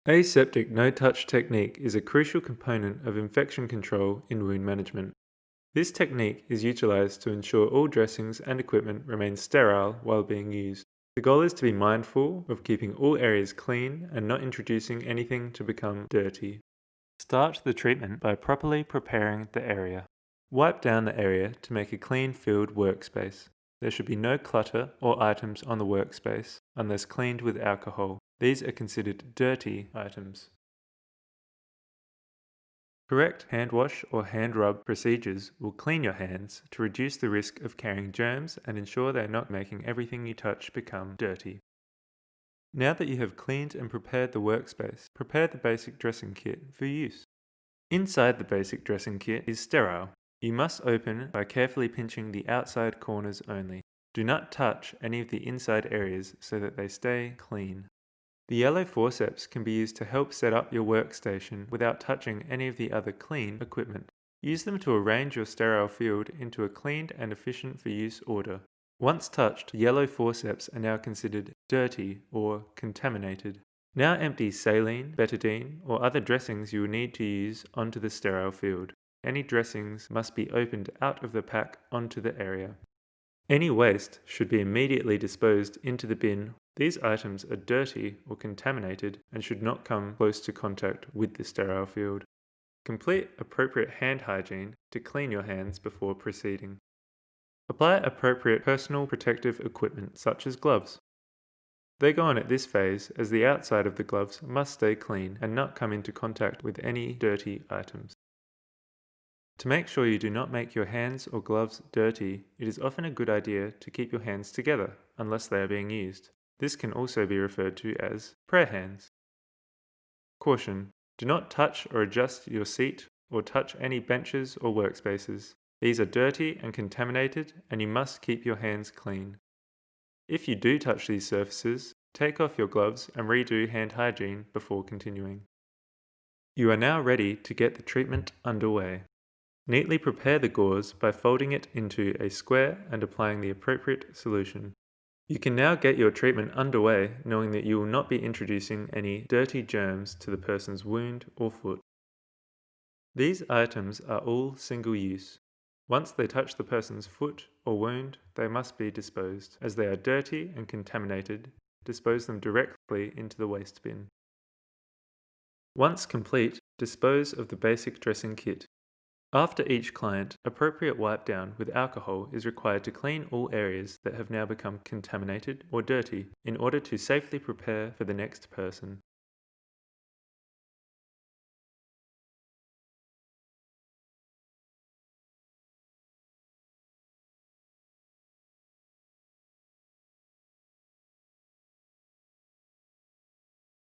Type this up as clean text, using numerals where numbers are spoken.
Aseptic no-touch technique is a crucial component of infection control in wound management. This technique is utilized to ensure all dressings and equipment remain sterile while being used. The goal is to be mindful of keeping all areas clean and not introducing anything to become dirty. Start the treatment by properly preparing the area. Wipe down the area to make a clean-filled workspace. There should be no clutter or items on the workspace unless cleaned with alcohol. These are considered dirty items. Correct hand wash or hand rub procedures will clean your hands to reduce the risk of carrying germs and ensure they're not making everything you touch become dirty. Now that you have cleaned and prepared the workspace, prepare the basic dressing kit for use. Inside the basic dressing kit is sterile. You must open by carefully pinching the outside corners only. Do not touch any of the inside areas so that they stay clean. The yellow forceps can be used to help set up your workstation without touching any of the other clean equipment. Use them to arrange your sterile field into a cleaned and efficient for use order. Once touched, yellow forceps are now considered dirty or contaminated. Now empty saline, betadine, or other dressings you will need to use onto the sterile field. Any dressings must be opened out of the pack onto the area. Any waste should be immediately disposed into the bin. These items are dirty or contaminated and should not come close to contact with the sterile field. Complete appropriate hand hygiene to clean your hands before proceeding. Apply appropriate personal protective equipment such as gloves. They go on at this phase as the outside of the gloves must stay clean and not come into contact with any dirty items. To make sure you do not make your hands or gloves dirty, it is often a good idea to keep your hands together unless they are being used. This can also be referred to as prayer hands. Caution: do not touch or adjust your seat or touch any benches or workspaces. These are dirty and contaminated and you must keep your hands clean. If you do touch these surfaces, take off your gloves and redo hand hygiene before continuing. You are now ready to get the treatment underway. Neatly prepare the gauze by folding it into a square and applying the appropriate solution. You can now get your treatment underway knowing that you will not be introducing any dirty germs to the person's wound or foot. These items are all single use. Once they touch the person's foot or wound, they must be disposed. As they are dirty and contaminated, dispose them directly into the waste bin. Once complete, dispose of the basic dressing kit. After each client, appropriate wipe down with alcohol is required to clean all areas that have now become contaminated or dirty in order to safely prepare for the next person.